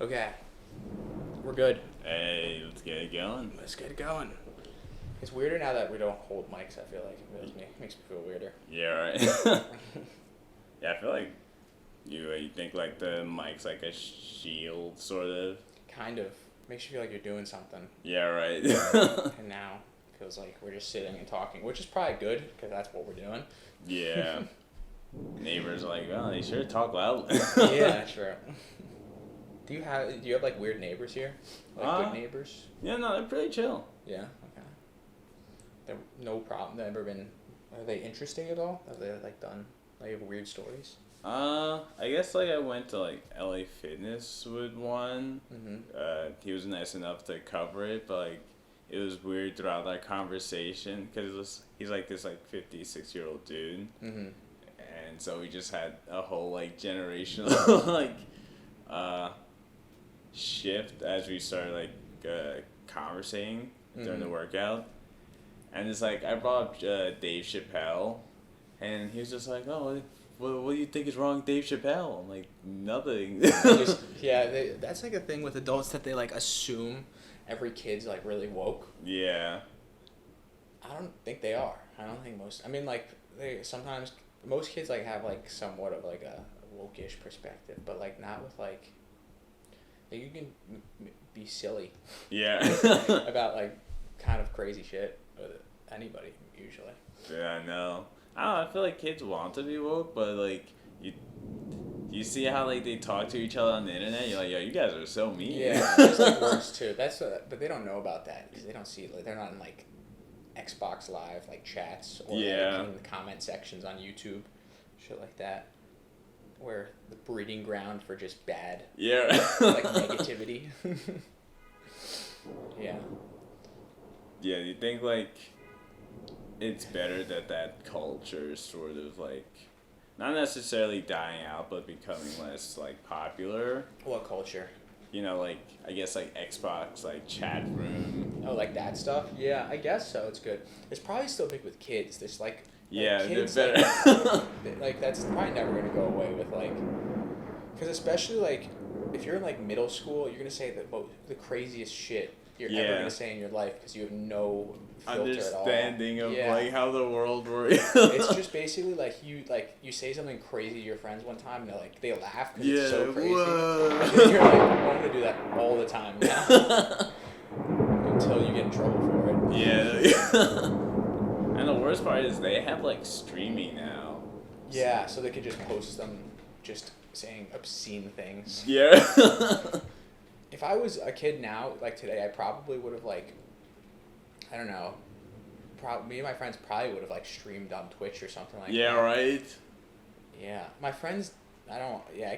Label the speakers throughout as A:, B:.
A: Okay, we're good.
B: Hey, let's get it going.
A: Let's get it going. It's weirder now that we don't hold mics. I feel like it makes me feel weirder.
B: Yeah, right. Yeah, I feel like you think like the mic's like a shield, sort of.
A: Kind of makes you feel like you're doing something.
B: Yeah, right.
A: And now it feels like we're just sitting and talking, which is probably good because that's what we're doing.
B: Yeah. Neighbors are like, oh, they sure talk loudly.
A: Yeah, sure. Do you have like weird neighbors here? Like good neighbors?
B: Yeah, no, they're pretty chill.
A: Yeah. Okay. They're no problem. They've never been. Are they interesting at all? Have they like done? Like have weird stories?
B: I guess like I went to like LA Fitness with one.
A: Mm-hmm.
B: He was nice enough to cover it, but like it was weird throughout that conversation because he's like this like 56-year-old dude.
A: Mm-hmm.
B: And so we just had a whole like generational like shift as we started like conversating during the workout. And it's like I brought up Dave Chappelle, and he was just like, "Oh, what do you think is wrong with Dave Chappelle?" I'm like, "Nothing."
A: That's like a thing with adults that they like assume every kid's like really woke.
B: Yeah.
A: I don't think they are. I don't think most. I mean, like they sometimes most kids like have like somewhat of like a woke-ish perspective, but like not with like you can be silly.
B: Yeah.
A: About like kind of crazy shit with anybody usually.
B: Yeah, I know. I don't know, I feel like kids want to be woke, but like you see how like they talk to each other on the internet. You're like, yo, you guys are so mean.
A: Yeah, it's like worse too. But they don't know about that because they don't see like they're not in like Xbox Live like chats or like, in the comment sections on YouTube, shit like that, where the breeding ground for just bad.
B: Yeah.
A: Like negativity. Yeah.
B: Yeah, you think like it's better that culture is sort of like not necessarily dying out but becoming less like popular.
A: What culture?
B: You know, like I guess like Xbox like chat room.
A: Oh, like that stuff? Yeah, I guess so. It's good. It's probably still big with kids. There's like
B: Yeah,
A: kids,
B: they're better.
A: like that's probably never gonna go away with like, because especially like if you're in like middle school, you're gonna say the craziest shit you're ever gonna say in your life because you have no filter
B: understanding
A: at all.
B: of like how the world works.
A: It's just basically like you say something crazy to your friends one time and they laugh because it's so crazy.
B: Whoa.
A: And then you're like, I'm gonna do that all the time now until you get in trouble for it.
B: Yeah. And the worst part is they have like streaming now.
A: Yeah, so they could just post them just saying obscene things.
B: Yeah.
A: If I was a kid now, like today, I probably would have like, I don't know, me and my friends probably would have like streamed on Twitch or something like that.
B: Yeah, right?
A: Yeah. My friends, I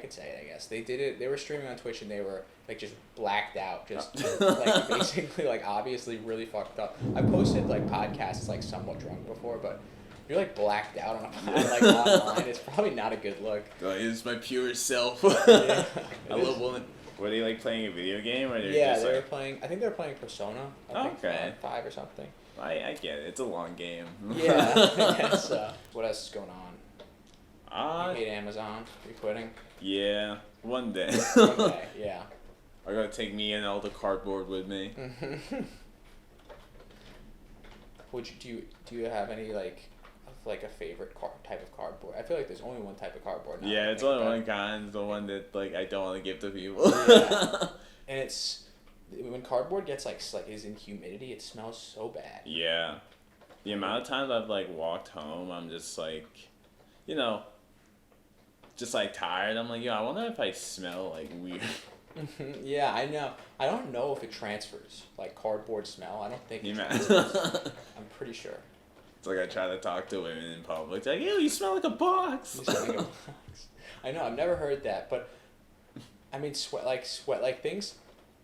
A: could say it, I guess. They did it, they were streaming on Twitch and they were like just blacked out, just like basically like obviously really fucked up. I posted like podcasts like somewhat drunk before, but if you're like blacked out like online, it's probably not a good look.
B: It's my pure self.
A: Yeah,
B: I love when. Were they like playing a video game or
A: yeah,
B: just
A: they
B: like...
A: were playing. I think they were playing Persona. I think
B: Okay.
A: 5 or something.
B: I get it. It's a long game.
A: Yeah, I guess. What else is going on? You hate Amazon? You quitting?
B: Yeah, one day.
A: Okay, yeah.
B: I gotta take me and all the cardboard with me.
A: Do you have any like a favorite type of cardboard? I feel like there's only one type of cardboard now.
B: Yeah, it's only one kind. It's the one that like I don't want to give to people.
A: Yeah. And it's when cardboard gets like is in humidity, it smells so bad.
B: Yeah, the amount of times I've like walked home, I'm just like, you know, just like tired. I'm like, yo, I wonder if I smell like weird.
A: Yeah, I know. I don't know if it transfers like cardboard smell. I don't think it
B: Yeah.
A: transfers. I'm pretty sure.
B: It's like I try to talk to women in public. It's like, ew, you smell like a box.
A: You smell like a box. I know. I've never heard that, but I mean, sweat like things.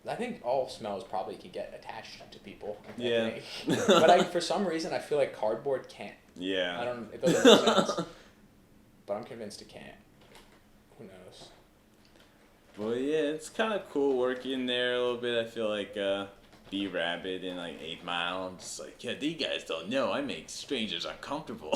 A: I think all smells probably could get attached to people.
B: Yeah.
A: But for some reason, I feel like cardboard can't.
B: Yeah.
A: It doesn't make sense. But I'm convinced it can't. Who knows?
B: Well, yeah, it's kind of cool working there a little bit. I feel like Be Rabbit in like 8 Mile. I'm just like, yeah, these guys don't know. I make strangers uncomfortable.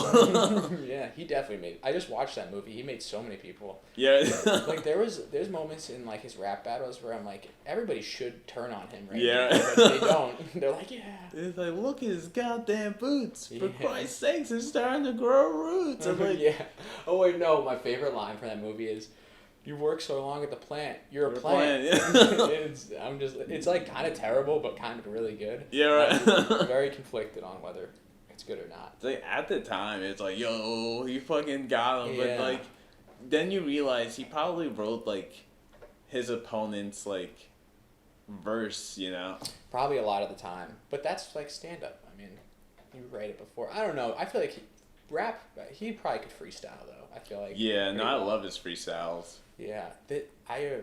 A: Yeah, he definitely made. I just watched that movie. He made so many people.
B: Yeah.
A: Like there's moments in like his rap battles where I'm like, everybody should turn on him right
B: Yeah.
A: now, but they don't. They're like, yeah.
B: It's like, look at his goddamn boots. For
A: Yeah.
B: Christ's sakes, it's starting to grow roots. I'm like,
A: Yeah. Oh wait, no. My favorite line from that movie is, "You work so long at the plant. You're a plant." It's like kind of terrible, but kind of really good.
B: Yeah, right.
A: I'm very conflicted on whether it's good or not.
B: It's like, at the time, it's like, yo, he fucking got him.
A: Yeah.
B: But, like, then you realize he probably wrote, like, his opponent's, like, verse, you know?
A: Probably a lot of the time, but that's like stand up. I mean, you write it before. I don't know. I feel like he probably could freestyle though. I feel like.
B: Yeah, no, I
A: well.
B: love his freestyles.
A: Yeah, that I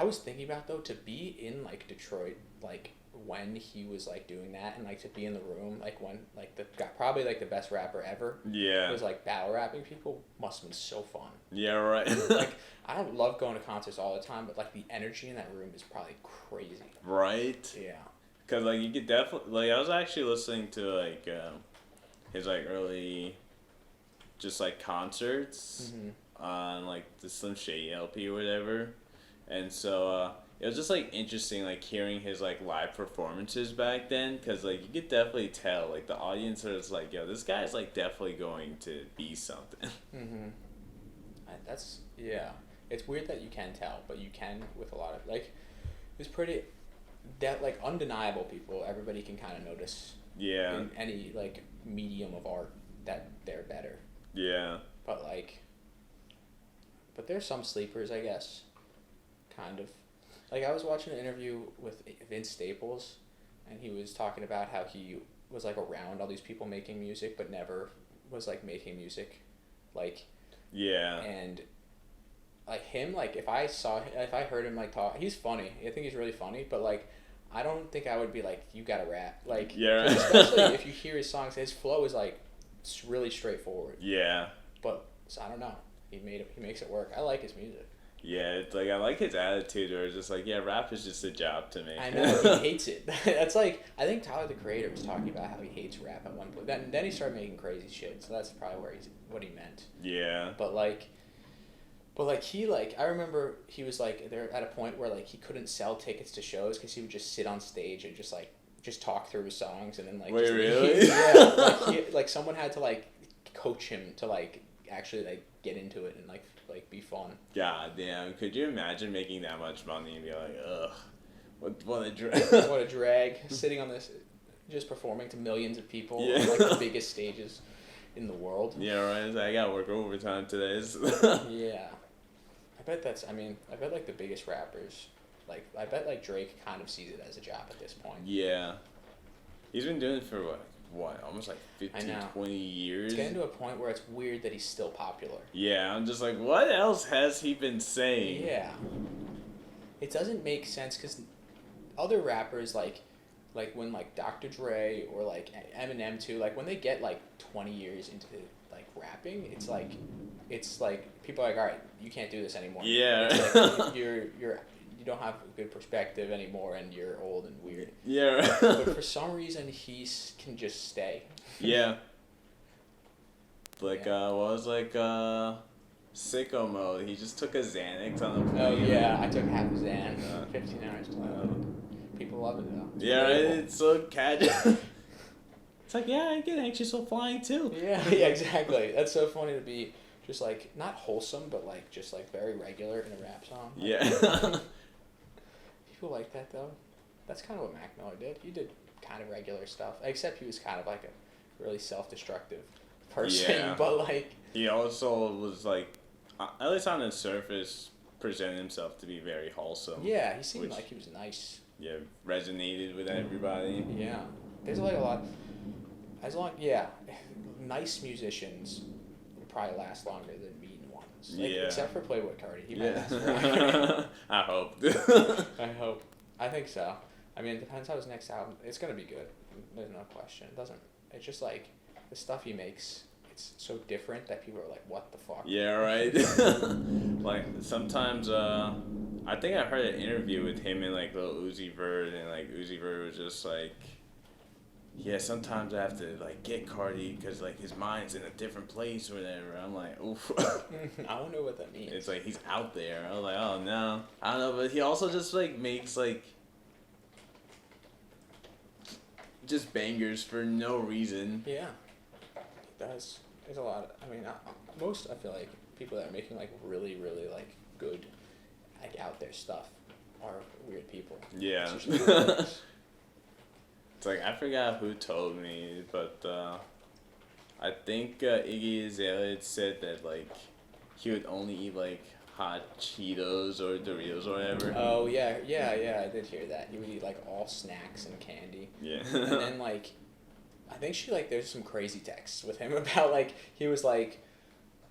A: was thinking about though, to be in like Detroit, like when he was like doing that, and like to be in the room, like when like probably like the best rapper ever.
B: Yeah.
A: Was like battle rapping people, must have been so fun.
B: Yeah, right.
A: Like I don't love going to concerts all the time, but like the energy in that room is probably crazy.
B: Right?
A: Yeah.
B: Because, like, you could definitely, like, I was actually listening to, like, his, like, early, just, like, concerts on, like, the Slim Shady LP or whatever. And so, it was just, like, interesting, like, hearing his, like, live performances back then. Because, like, you could definitely tell, like, the audience was like, yo, this guy's, like, definitely going to be something.
A: That's, yeah. It's weird that you can tell, but you can with a lot of, like, it's pretty, that, like, undeniable people, everybody can kind of notice.
B: Yeah.
A: In any, like, medium of art that they're better.
B: Yeah.
A: But, like, but there's some sleepers, I guess. Kind of. Like, I was watching an interview with Vince Staples, and he was talking about how he was, like, around all these people making music, but never was, like, making music. Like,
B: yeah.
A: And, like, him, like, if I heard him, like, talk, he's funny. I think he's really funny, but, like, I don't think I would be like, you gotta rap. Like,
B: yeah.
A: Especially if you hear his songs, his flow is, like, really straightforward.
B: Yeah.
A: But, so I don't know. He makes it work. I like his music.
B: Yeah, it's like, I like his attitude where it's just like, yeah, rap is just a job to me.
A: I know, he hates it. That's like, I think Tyler, the Creator, was talking about how he hates rap at one point. Then he started making crazy shit, so that's probably what he meant.
B: Yeah.
A: But he, like, I remember he was, like, there at a point where, like, he couldn't sell tickets to shows because he would just sit on stage and just talk through his songs and then, like...
B: Wait, really?
A: Yeah, like, someone had to, like, coach him to, like, actually, like, get into it and, like be fun.
B: God damn, could you imagine making that much money and be like, ugh, what a drag.
A: What a drag, sitting on this, just performing to millions of people
B: Yeah.
A: on, like, the biggest stages in the world.
B: Yeah, right, I gotta work overtime today.
A: Yeah. I bet, like, the biggest rappers, like, I bet, like, Drake kind of sees it as a job at this point.
B: Yeah. He's been doing it for, what, almost like 15, 20 years?
A: It's getting to a point where it's weird that he's still popular.
B: Yeah, I'm just like, what else has he been saying?
A: Yeah. It doesn't make sense, because other rappers, like when, like, Dr. Dre or, like, Eminem, too, like, when they get, like, 20 years into, like, rapping, it's like, people are like, all right, you can't do this anymore.
B: Yeah.
A: It's like, you don't have a good perspective anymore, and you're old and weird.
B: Yeah.
A: But for some reason, he can just stay.
B: Yeah. Like, sicko mode. He just took a Xanax on the plane.
A: Oh, yeah, I took half a Xan, 15 hours. People love it, though.
B: Yeah, it's so casual. It's like, yeah, I get anxious while flying, too.
A: Yeah, exactly. That's so funny to be just, like, not wholesome, but, like, just, like, very regular in a rap song. Like,
B: Yeah.
A: people like that, though. That's kind of what Mac Miller did. He did kind of regular stuff, except he was kind of, like, a really self-destructive person.
B: Yeah.
A: But, like...
B: He also was, like, at least on the surface, presented himself to be very wholesome.
A: Yeah, he seemed like he was nice.
B: Yeah, resonated with everybody.
A: Yeah. There's, like, a lot... nice musicians would probably last longer than mean ones. Like,
B: yeah.
A: Except for Playboy Cardi. He might last
B: Yeah.
A: forever.
B: I hope.
A: I hope. I think so. I mean, it depends how his next album... It's going to be good. There's no question. It's just, like, the stuff he makes it's so different that people are like, what the fuck?
B: Yeah, right. Like sometimes, I think I heard an interview with him and like Lil Uzi Vert, and like Uzi Vert was just like, yeah, sometimes I have to like get Cardi because like his mind's in a different place or whatever. I'm like, oof.
A: I don't know what that means.
B: It's like he's out there. I was like, oh no, I don't know, but he also just like makes like just bangers for no reason.
A: Yeah, it does. There's a lot. I mean, most I feel like people that are making like really, really like good, like out there stuff, are weird people.
B: Yeah.
A: It's usually
B: It's like I forgot who told me, but I think Iggy Azalea had said that like he would only eat like hot Cheetos or Doritos or whatever.
A: Oh yeah, I did hear that. He would eat like all snacks and candy.
B: Yeah.
A: And then like, I think she like there's some crazy texts with him about like he was like,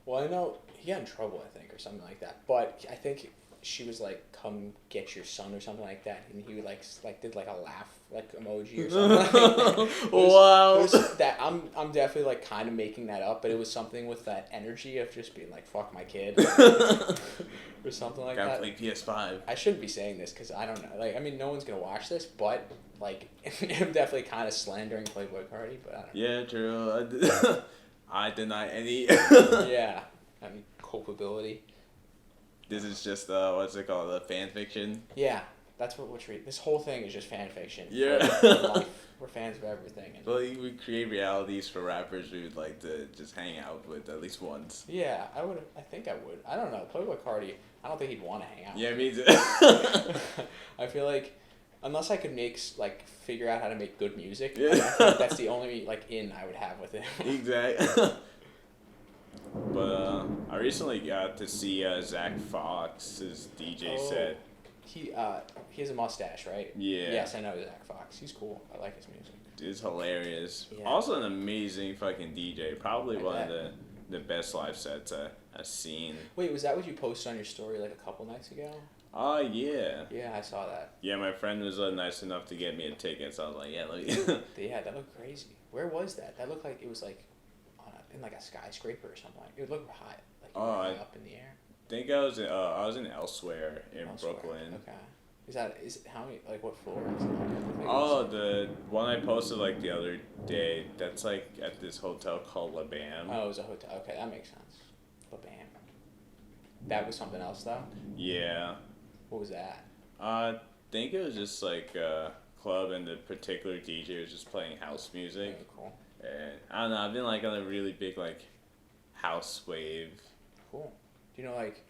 A: well I know he got in trouble I think or something like that, but I think she was like, come get your son or something like that, and he would like did like a laugh like emoji or something like that.
B: Wow.
A: It was that I'm definitely like kind of making that up, but it was something with that energy of just being like, fuck my kid or something like
B: Gotta
A: that.
B: play PS5.
A: I shouldn't be saying this because I don't know. Like, I mean, no one's gonna watch this, but like, I'm definitely kind of slandering Playboy Cardi, but I don't know.
B: Yeah, true. I deny any.
A: Yeah, I mean, culpability.
B: This is just what's it called? Fan fiction.
A: Yeah, that's what we're treating. This whole thing is just fan fiction.
B: Yeah.
A: Life. We're fans of everything. And
B: Well, we create realities for rappers we would like to just hang out with at least once.
A: yeah, I would. I think I would. I don't know. Playboy Cardi. I don't think he'd want to hang out.
B: Yeah, me too.
A: I feel like unless I could figure out how to make good music,
B: Yeah.
A: I think that's the only in I would have with him.
B: Exactly. But I recently got to see Zach Fox's DJ set.
A: He has a mustache, right?
B: Yeah.
A: Yes, I know Zach Fox. He's cool. I like his music.
B: It's hilarious.
A: Yeah.
B: Also an amazing fucking DJ. Probably
A: I
B: one
A: bet.
B: of the best live sets I've seen.
A: Wait, was that what you posted on your story like a couple nights ago?
B: Oh, yeah.
A: Yeah, I saw that.
B: Yeah, my friend was nice enough to get me a ticket, so I was like, yeah, let me.
A: Yeah, that looked crazy. Where was that? That looked like it was like in like a skyscraper or something. It looked high, like you were high up in the air.
B: I think I was in Elsewhere in Brooklyn.
A: Okay. Is it how many, like what floor is it? Like,
B: Oh, the one I posted like the other day, that's like at this hotel called La Bam.
A: Oh, it was a hotel. Okay, that makes sense. But bam. That was something else though?
B: Yeah.
A: What was that?
B: I think it was just like a club, and the particular DJ was just playing house music.
A: Very cool.
B: And I don't know, I've been like on a really big like house wave.
A: Cool. Do you know like,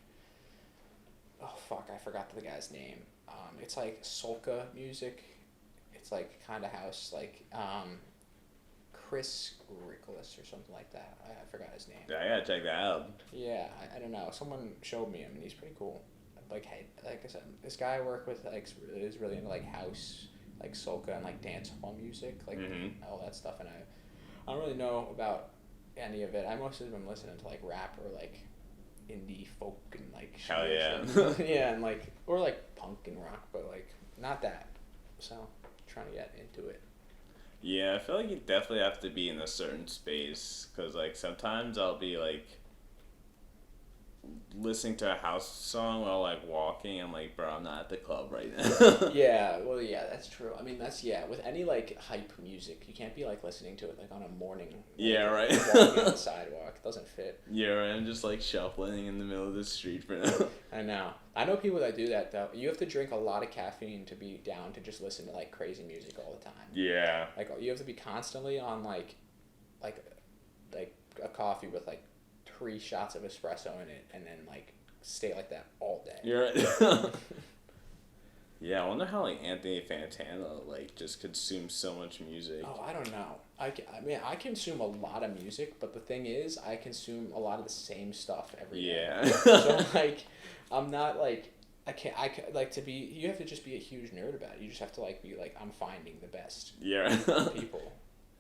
A: oh fuck, I forgot the guy's name. It's like soca music. It's like kind of house, like Chris Richolas or something like that. I forgot his name.
B: Yeah, I gotta check that out.
A: Yeah, I don't know. Someone showed me him, and he's pretty cool. Like, hey, like I said, this guy I work with is really into like house, like soca and like dance hall music, like all that stuff. And I don't really know about any of it. I mostly been listening to like rap or like indie folk and like
B: Hell yeah.
A: yeah, and like or like punk and rock, but like not that. So trying to get into it.
B: Yeah, I feel like you definitely have to be in a certain space, because like sometimes I'll be like listening to a house song while like walking. I'm like, bro, I'm not at the club right now.
A: Yeah, well, yeah, that's true. I mean, with any like hype music, you can't be like listening to it like on a morning. Like,
B: Yeah, right.
A: Walking on the sidewalk, it doesn't fit.
B: Yeah, right. I'm just like shuffling in the middle of the street for now.
A: I know. I know people that do that though. You have to drink a lot of caffeine to be down to just listen to like crazy music all the time.
B: Yeah.
A: Like you have to be constantly on like a coffee with like 3 shots of espresso in it, and then like stay like that all day.
B: You're right. Yeah, I wonder how like Anthony Fantano like just consumes so much music.
A: Oh, I don't know. I mean, I consume a lot of music, but the thing is, I consume a lot of the same stuff every day.
B: Yeah.
A: So like, I'm not like like to be. You have to just be a huge nerd about it. You just have to like be like, I'm finding the best
B: Yeah.
A: people.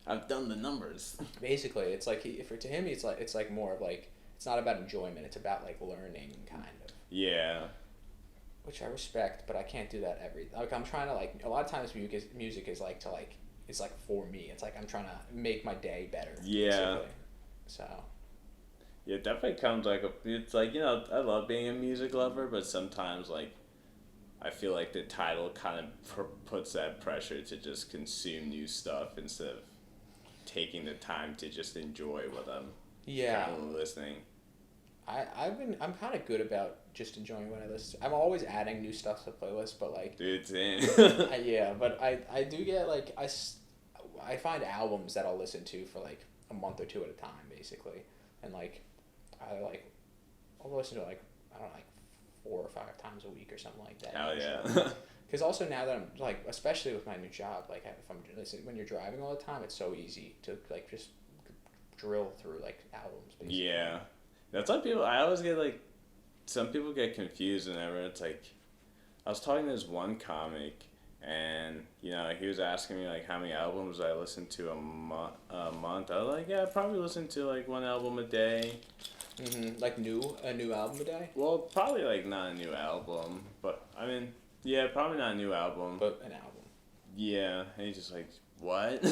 B: I've done the numbers.
A: Basically, it's like to him, it's like more of like, it's not about enjoyment. It's about like learning, kind of.
B: Yeah.
A: Which I respect, but I can't do that like I'm trying to like a lot of times music is like to like it's like for me. It's like I'm trying to make my day better.
B: Yeah.
A: Basically. So.
B: Yeah, it definitely comes like it's like, I love being a music lover, but sometimes like I feel like the title kind of puts that pressure to just consume new stuff instead of taking the time to just enjoy what I'm kind of listening.
A: I'm kind of good about just enjoying what I listen to. I'm always adding new stuff to playlists, but like.
B: Dude, same.
A: Yeah, but I do get like I find albums that I'll listen to for like a month or two at a time, basically, and like I'll listen to like I don't know, like 4 or 5 times a week or something like that.
B: Hell yeah.
A: Because also now that I'm like, especially with my new job, like if I'm when you're driving all the time, it's so easy to like just drill through like albums. Basically.
B: Yeah, that's why I always get like, some people get confused whenever it's like, I was talking to this one comic, and he was asking me like how many albums I listened to a month. I was like, yeah, I probably listen to like 1 album a day.
A: Like a new album a day?
B: Well, probably like not a new album, but I mean, yeah, probably not a new album.
A: But an album.
B: Yeah, and he's just like, what?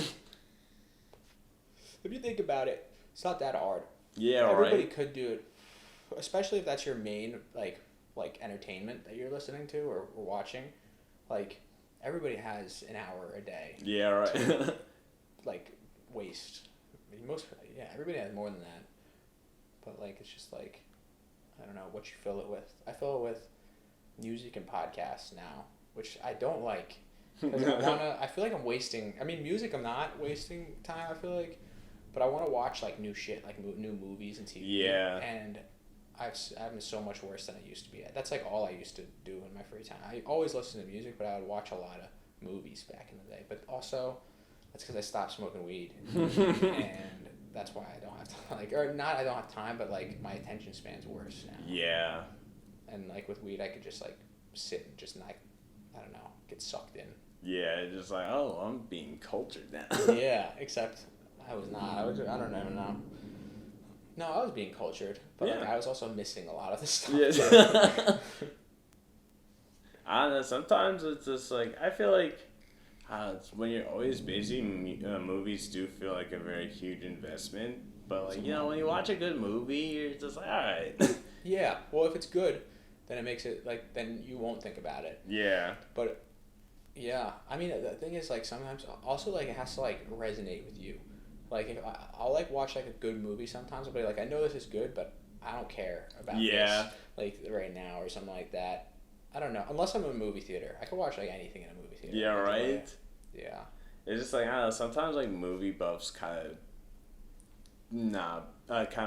A: If you think about it, it's not that hard.
B: Yeah,
A: Everybody could do it, especially if that's your main like entertainment that you're listening to or watching. Like, everybody has an hour a day.
B: Yeah, right.
A: To, like, waste. I mean, everybody has more than that. But like, it's just like, I don't know what you fill it with. I fill it with music and podcasts now, which I don't like. Because I feel like I'm wasting. I mean, music, I'm not wasting time. I feel like, but I want to watch like new shit, like new movies and TV.
B: Yeah.
A: And I'm so much worse than I used to be at. That's like all I used to do in my free time. I always listen to music, but I would watch a lot of movies back in the day. But also, that's because I stopped smoking weed, and that's why I don't have time. I don't have time, but like my attention span's worse now.
B: Yeah.
A: And like with weed, I could just like sit and just not, I don't know, get sucked in.
B: Yeah, just like, oh, I'm being cultured now.
A: Yeah, except I was not. I don't even know. No, I was being cultured, but like, I was also missing a lot of the stuff.
B: Yeah. I don't know, sometimes it's just like, I feel like when you're always busy, movies do feel like a very huge investment. But like, when you watch a good movie, you're just like, all right.
A: Yeah, well, if it's good, then it makes it like, then you won't think about it.
B: Yeah.
A: But yeah, I mean, the thing is like sometimes also like it has to like resonate with you. Like if I'll like watch like a good movie sometimes, I'll be like, I know this is good, but I don't care about this like right now or something like that. I don't know. Unless I'm in a movie theater, I can watch like anything in a movie theater.
B: Yeah, right.
A: Yeah.
B: It's just like, I don't know. Sometimes like movie buffs kind of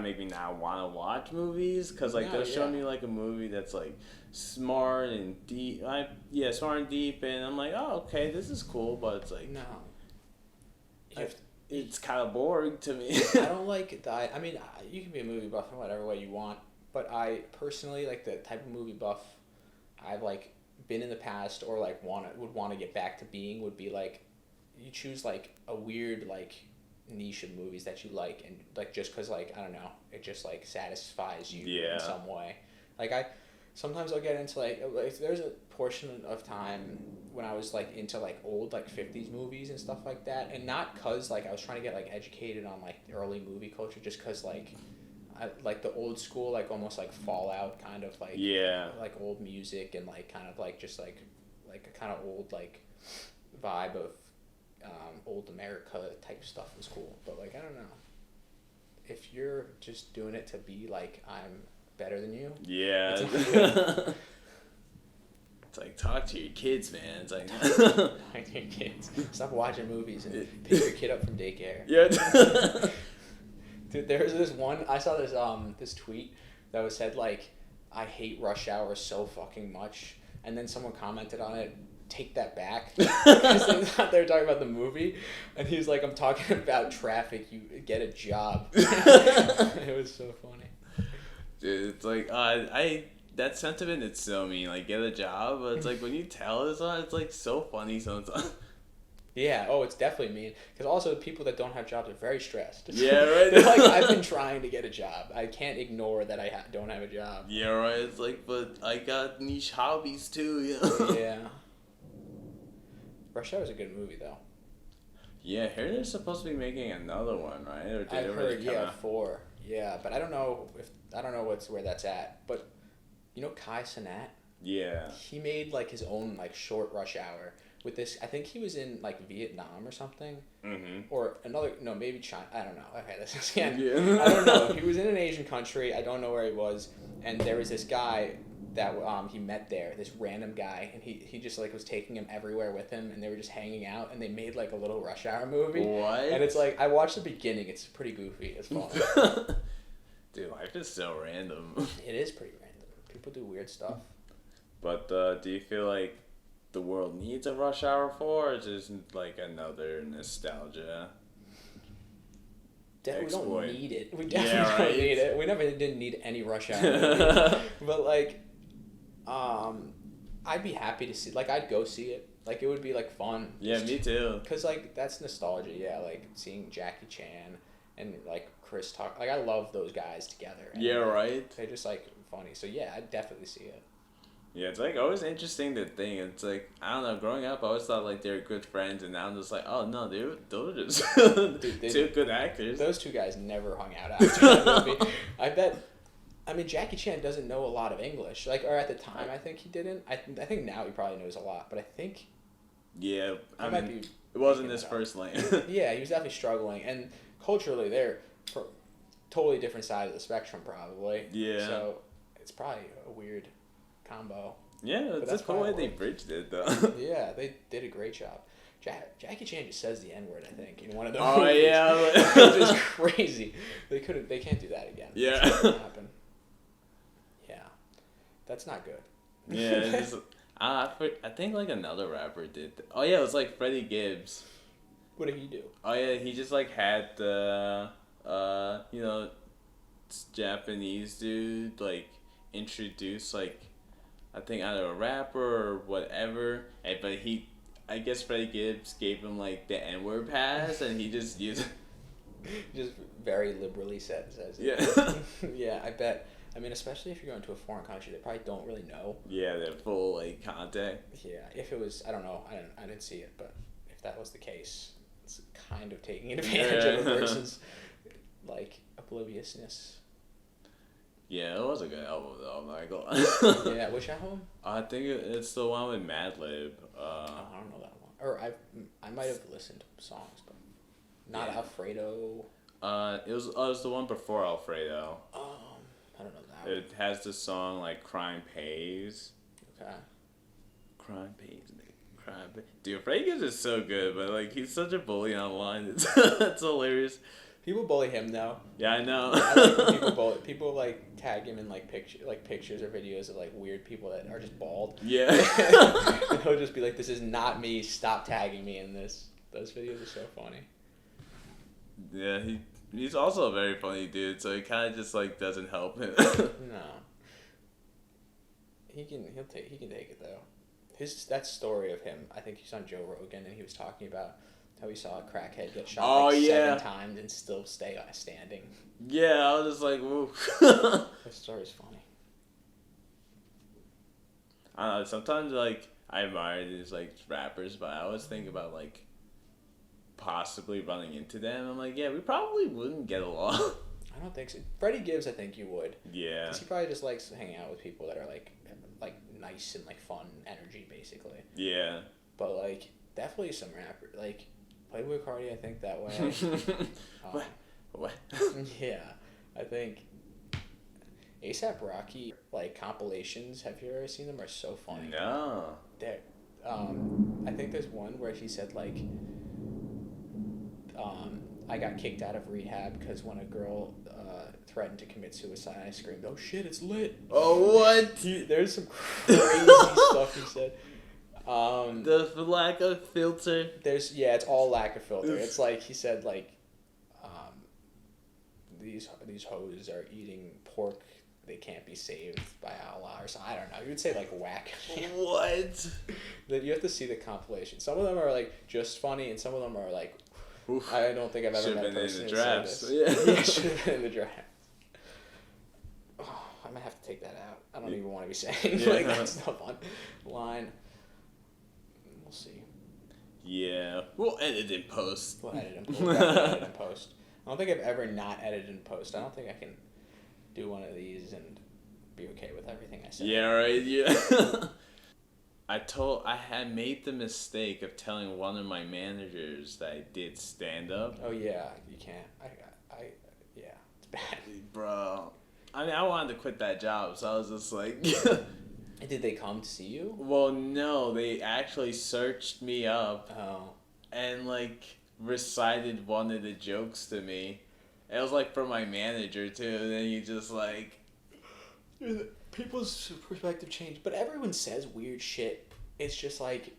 B: make me not want to watch movies, because like they'll show me like a movie that's like smart and deep. Smart and deep, and I'm like, oh, okay, this is cool, but it's like it's kind of boring to me.
A: I don't like that. I mean, you can be a movie buff in whatever way you want, but I personally like the type of movie buff I've like been in the past, or like would want to get back to being, would be like, you choose like a weird like niche of movies that you like, and like just because like, I don't know, it just like satisfies you in some way. Like sometimes I'll get into like there's a portion of time when I was like into like old like 50s movies and stuff like that, and not cause like I was trying to get like educated on like early movie culture, just cause like I like the old school, like almost like Fallout kind of like like old music, and like kind of like just like a kind of old like vibe of old America type stuff was cool. But like, I don't know, if you're just doing it to be like, I'm better than you,
B: it's like, talk to your kids, man. It's like,
A: talk to your kids, stop watching movies and pick your kid up from daycare. Dude, there's this one, I saw this this tweet that was said like, I hate rush hour so fucking much, and then someone commented on it, take that back, because they thought they were talking about the movie, and he's like, I'm talking about traffic, you get a job. It was so funny.
B: Dude, it's like, that sentiment, it's so mean, like, get a job, but it's like, when you tell it, it's like so funny sometimes.
A: Yeah, it's definitely mean, because also people that don't have jobs are very stressed.
B: Yeah, right.
A: They're like, I've been trying to get a job, I can't ignore that I don't have a job.
B: Yeah, right. It's like, but I got niche hobbies too.
A: Yeah. Rush Hour is a good movie though.
B: Yeah, I heard they're supposed to be making another one, right? Or did
A: I've
B: it already
A: heard,
B: come
A: yeah,
B: out?
A: 4. Yeah, but I don't know where that's at. But you know Kai Cenat?
B: Yeah.
A: He made like his own like short Rush Hour with this. I think he was in like Vietnam or something, or another. No, maybe China. I don't know. Okay, this is again.
B: Yeah.
A: I don't know. He was in an Asian country. I don't know where he was, and there was this guy that he met there. This random guy, and he just like was taking him everywhere with him, and they were just hanging out, and they made like a little Rush Hour movie.
B: What?
A: And it's like I watched the beginning. It's pretty goofy. It's fun.
B: Dude, life is so random.
A: It is pretty random. People do weird stuff.
B: But do you feel like the world needs a Rush Hour 4, or is it just like another nostalgia?
A: We don't
B: exploit?
A: need it. We definitely don't need it. We never didn't need any Rush Hour movies. But like, I'd be happy to see. Like, I'd go see it. Like, it would be like fun.
B: Yeah, me too.
A: Cause like that's nostalgia. Yeah, like seeing Jackie Chan and like Chris talk. Like I love those guys together. And,
B: Yeah, right.
A: They're just like funny. So yeah, I'd definitely see it.
B: Yeah, it's like always interesting to think. It's like, I don't know, growing up I always thought like they were good friends, and now I'm just like, oh no, those are just two good actors.
A: Those two guys never hung out after that movie. I bet. I mean, Jackie Chan doesn't know a lot of English. Like, or at the time, I think he didn't. I think now he probably knows a lot, but I think.
B: Yeah, I
A: might
B: mean,
A: be.
B: It wasn't his first lane.
A: Yeah, he was definitely struggling, and culturally, they're totally different side of the spectrum, probably.
B: Yeah.
A: So it's probably a weird combo.
B: Yeah, that's a cool way they bridged it, though.
A: Yeah, they did a great job. Jackie Chan just says the N-word, I think, in one of those
B: Oh,
A: movies.
B: yeah.
A: It's just crazy. They can't do that again.
B: Yeah.
A: That's not gonna happen. Yeah. That's not good.
B: Yeah, it's just, I think like another rapper did. Oh yeah, it was like Freddie Gibbs.
A: What did he do?
B: Oh yeah, he just like had the Japanese dude like introduce like I think either a rapper or whatever, but I guess Freddie Gibbs gave him like the N-word pass, and he just used.
A: Just very liberally says it.
B: Yeah.
A: Yeah, I bet. I mean, especially if you're going to a foreign country, they probably don't really know.
B: Yeah, their full like contact.
A: Yeah, if it was, I don't know, I didn't see it, but if that was the case, it's kind of taking advantage of a person's like obliviousness.
B: Yeah, it was a good album though. I'm not gonna lie.
A: Yeah, which album?
B: I think it's the one with Madlib.
A: I don't know that one. Or I might have listened to songs, but not Alfredo.
B: It was the one before Alfredo.
A: I don't know that one.
B: It has the song like "Crime Pays."
A: Okay.
B: Crime pays, nigga. Crime pays. Dude, Freddie Gibbs is so good, but like he's such a bully online. It's hilarious.
A: People bully him though.
B: Yeah, I know.
A: I like when people like tag him in like pictures or videos of like weird people that are just bald.
B: Yeah.
A: And he'll just be like, "This is not me. Stop tagging me in this." Those videos are so funny.
B: Yeah, he's also a very funny dude, so it kind of just like doesn't help him.
A: No. He can take it though. That story of him, I think he's on Joe Rogan, and he was talking about how he saw a crackhead get shot 7 times and still stay standing.
B: Yeah, I was just like, woo.
A: That story's funny.
B: I don't know, sometimes like I admire these like rappers, but I always think about like possibly running into them. I'm like, yeah, we probably wouldn't get along.
A: I don't think so. Freddie Gibbs, I think you would.
B: Yeah.
A: Because he probably just likes hanging out with people that are like nice and like fun energy, basically.
B: Yeah.
A: But like definitely some rapper like Playboy Cardi, I think that way.
B: What?
A: Yeah, I think A$AP Rocky like compilations. Have you ever seen them? Are so funny.
B: No.
A: They're, I think there's one where he said like, I got kicked out of rehab because when a girl threatened to commit suicide, I screamed, "Oh shit, it's lit!"
B: Oh what?
A: There's some crazy stuff he said.
B: The lack of filter.
A: It's all lack of filter. It's like he said like, these hoes are eating pork. They can't be saved by Allah or something. I don't know. You would say like whack.
B: What?
A: That you have to see the compilation. Some of them are like just funny, and some of them are like, oof, I don't think I've ever met a person who said this. Yeah, should have been in the draft. Oh, I might have to take that out. I don't even want to be saying like that stuff on line. We'll see.
B: Yeah, We'll edit in post.
A: We'll edit in post. Definitely edit in post. I don't think I've ever not edited in post. I don't think I can do one of these and be okay with everything I say.
B: Yeah, right. Yeah. I had made the mistake of telling one of my managers that I did stand up.
A: Oh yeah, you can't. Yeah, it's bad.
B: Bro, I mean, I wanted to quit that job, so I was just like.
A: Did they come to see you?
B: Well, no, they actually searched me up.
A: Oh.
B: And like recited one of the jokes to me. It was like for my manager too. And then you just like.
A: People's perspective change, but everyone says weird shit. It's just like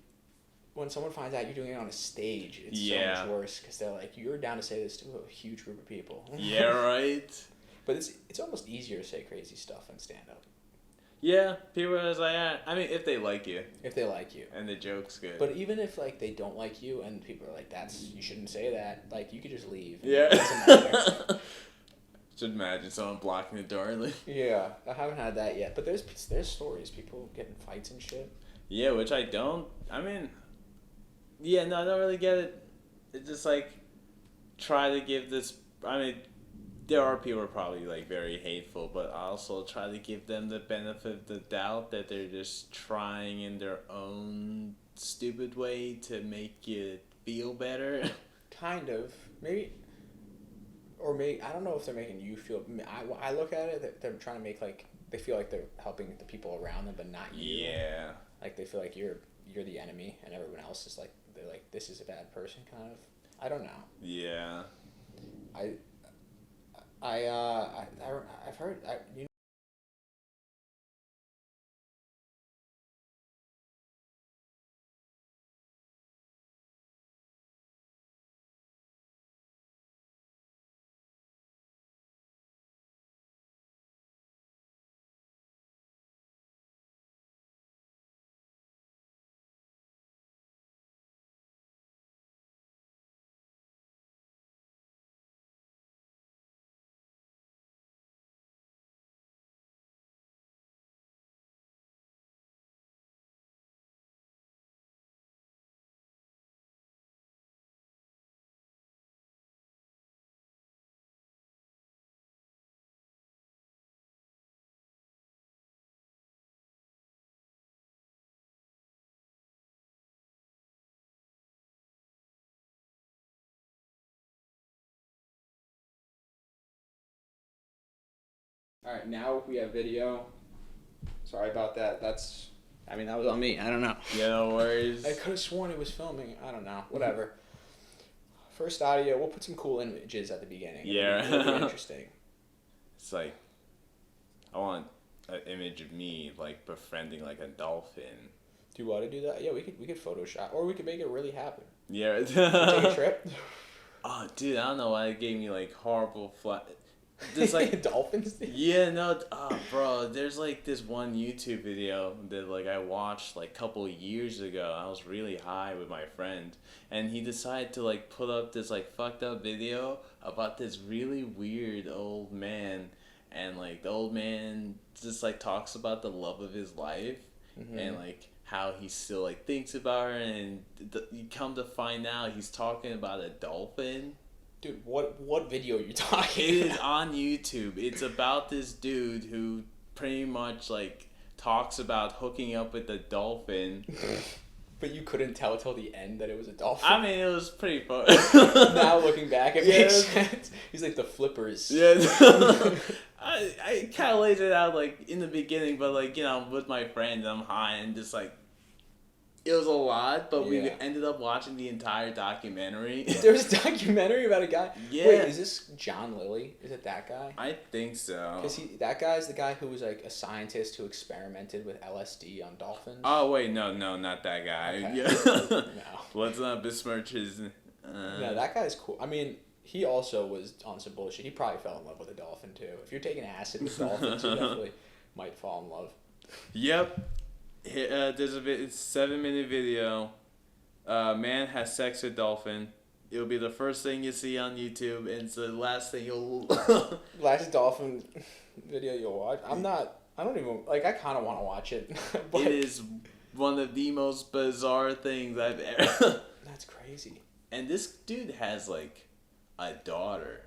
A: when someone finds out you're doing it on a stage, it's so much worse because they're like, you're down to say this to a huge group of people.
B: Yeah, right.
A: But it's almost easier to say crazy stuff on stand up.
B: Yeah, people are like, I mean, if they like you.
A: If they like you.
B: And the joke's good.
A: But even if like they don't like you and people are like, you shouldn't say that. Like you could just leave.
B: Yeah.
A: It doesn't matter.
B: Just imagine someone blocking the door. Like.
A: Yeah, I haven't had that yet. But there's stories, people getting fights and shit.
B: Yeah, which I don't. I mean, yeah, no, I don't really get it. It's just like try to give this. I mean, there are people who are probably like very hateful, but I also try to give them the benefit of the doubt that they're just trying in their own stupid way to make you feel better.
A: Kind of, maybe. Or maybe, I don't know if they're making you feel. I look at it that they're trying to make like they feel like they're helping the people around them, but not you.
B: Yeah.
A: Like they feel like you're the enemy, and everyone else is like they're like this is a bad person kind of. I don't know.
B: Yeah.
A: I've heard you. All right, now we have video. Sorry about that. That was on me. I don't know.
B: Yeah, no worries.
A: I could have sworn it was filming. I don't know. Whatever. First audio. We'll put some cool images at the beginning.
B: Yeah.
A: It'll be interesting.
B: It's like, I want an image of me like befriending like a dolphin.
A: Do you want to do that? Yeah, we could Photoshop, or we could make it really happen.
B: Yeah.
A: Take a trip.
B: Oh, dude, I don't know why it gave me like horrible There's like
A: dolphins.
B: Yeah, no, bro. There's like this one YouTube video that like I watched like a couple years ago. I was really high with my friend, and he decided to like put up this like fucked up video about this really weird old man, and like the old man just like talks about the love of his life, and like how he still like thinks about her, and you come to find out he's talking about a dolphin.
A: Dude, what video are you talking
B: about? It is on YouTube. It's about this dude who pretty much like talks about hooking up with a dolphin.
A: But you couldn't tell till the end that it was a dolphin?
B: I mean, it was pretty fun.
A: Now looking back, it makes sense. He's like the flippers.
B: Yeah. I kind of laid it out like in the beginning, but like, you know, with my friend, I'm high and just like, it was a lot, but we ended up watching the entire documentary.
A: There's a documentary about a guy?
B: Yeah.
A: Wait, is this John Lilly? Is it that guy?
B: I think so.
A: Because that guy's the guy who was like a scientist who experimented with LSD on dolphins.
B: Oh, wait, no, not that guy.
A: Okay.
B: Yeah.
A: No.
B: Let's not besmirch his...
A: No, that guy's cool. I mean, he also was on some bullshit. He probably fell in love with a dolphin, too. If you're taking acid with dolphins, you definitely might fall in love.
B: Yep. There's a 7-minute video. Man has sex with dolphin. It'll be the first thing you see on YouTube, and it's the last thing you'll...
A: Last dolphin video you'll watch? I don't even... Like, I kind of want to watch it. But
B: it is one of the most bizarre things I've ever...
A: That's crazy.
B: And this dude has like a daughter.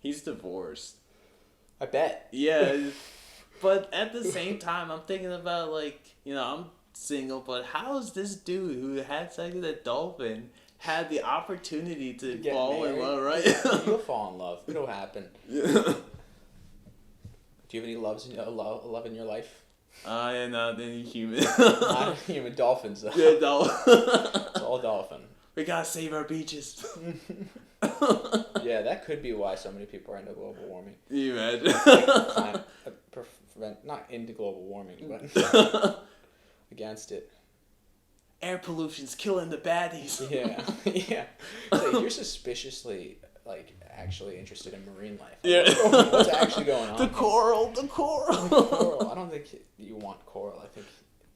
B: He's divorced.
A: I bet.
B: Yeah. But at the same time, I'm thinking about, like, you know, I'm single, but how is this dude who had sex with a dolphin had the opportunity to fall in love, right?
A: You'll fall in love. It'll happen.
B: Yeah.
A: Do you have any love in your life?
B: Yeah, not any human.
A: Not human. Dolphins, though.
B: Yeah, dolphin.
A: It's all dolphin.
B: We gotta save our beaches.
A: Yeah, that could be why so many people are into global warming.
B: Can you imagine?
A: Not into global warming, but against it.
B: Air pollution's killing the baddies.
A: Yeah, yeah. So you're suspiciously, like, actually interested in marine life.
B: Yeah.
A: What's actually going on?
B: The coral.
A: Coral. I don't think you want coral. I think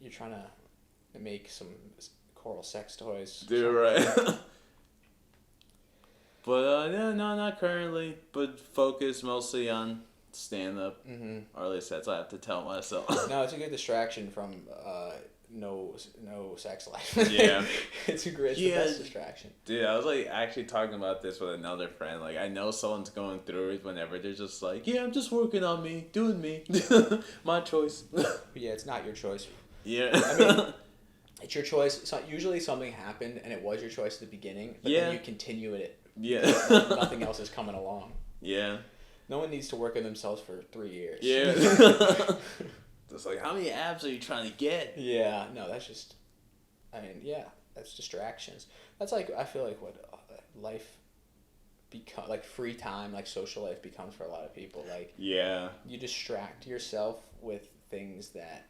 A: you're trying to make some coral sex toys.
B: Dude, right. But, yeah, no, not currently. But focus mostly on stand-up.
A: Mm-hmm.
B: Or at least that's what I have to tell myself.
A: No, it's a good distraction from no sex life.
B: Yeah.
A: It's the best distraction.
B: Dude, I was like actually talking about this with another friend. Like, I know someone's going through it whenever they're just like, yeah, I'm just working on me, doing me. My choice.
A: Yeah, it's not your choice.
B: Yeah.
A: I mean, it's your choice. So usually something happened and it was your choice at the beginning, but then you continue it.
B: Yeah.
A: Nothing else is coming along.
B: Yeah.
A: No one needs to work on themselves for 3 years.
B: Yeah. It's like, how many abs are you trying to get?
A: Yeah, no, that's just, I mean, yeah, that's distractions. That's like, I feel like what life like free time, like social life becomes for a lot of people. Like,
B: yeah,
A: you distract yourself with things that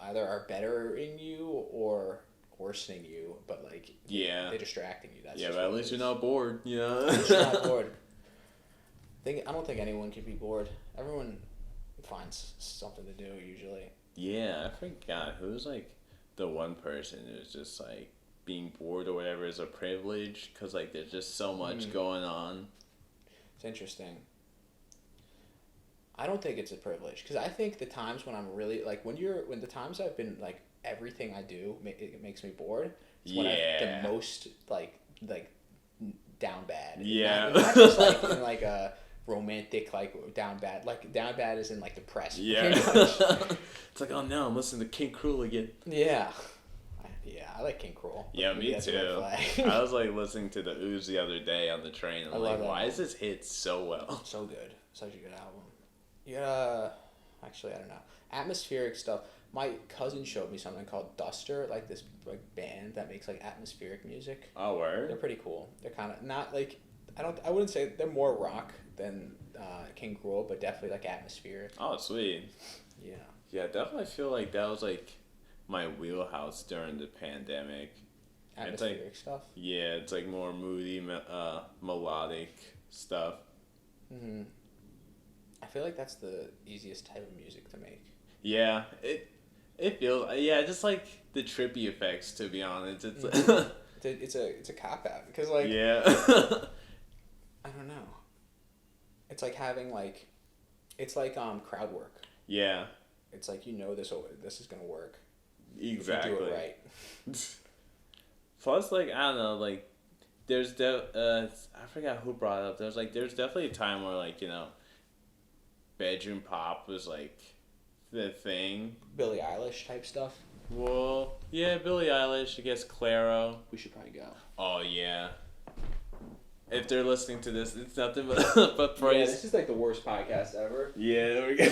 A: either are better in you or worsening you, but like, they're distracting you. That's
B: but at least you're not bored, you know?
A: At least you're not bored. I don't think anyone can be bored. Everyone finds something to do usually.
B: Yeah, I forgot who's like the one person who's just like being bored or whatever is a privilege because like there's just so much going on.
A: It's interesting. I don't think it's a privilege because I think the times when I'm really like when the times I've been like everything I do it makes me bored. It's when I'm the most like down bad.
B: Yeah.
A: Not just like in like a romantic like down bad is in like depressed.
B: Yeah. It's like, oh no, I'm listening to King Cruel again.
A: Yeah, I like King Cruel.
B: Yeah, me too. I was like listening to the Ooze the other day on the train. I'm like, why is this hit so well?
A: So good, such a good album. Yeah, actually I don't know. Atmospheric stuff. My cousin showed me something called Duster, like this like band that makes like atmospheric music.
B: Oh, word?
A: They're pretty cool. They're kind of not like I wouldn't say they're more rock than King Cruel, but definitely like atmospheric.
B: Oh, sweet.
A: Yeah.
B: Yeah, definitely feel like that was like my wheelhouse during the pandemic.
A: Atmospheric stuff.
B: Yeah, it's like more moody, melodic stuff.
A: Mhm. I feel like that's the easiest type of music to make.
B: Yeah, it feels just like the trippy effects. To be honest, it's
A: it's a cop out because like I don't know. It's like having like, it's like crowd work.
B: Yeah.
A: It's like this is gonna work.
B: Exactly.
A: If you do it right.
B: Plus, like, I don't know, like, there's I forgot who brought it up. There's definitely a time where like, you know, bedroom pop was like the thing.
A: Billie Eilish type stuff.
B: Well, yeah, Billie Eilish. I guess Claro.
A: We should probably go.
B: Oh yeah. If they're listening to this, it's nothing but praise.
A: Yeah, this is like the worst podcast ever.
B: Yeah, there we go.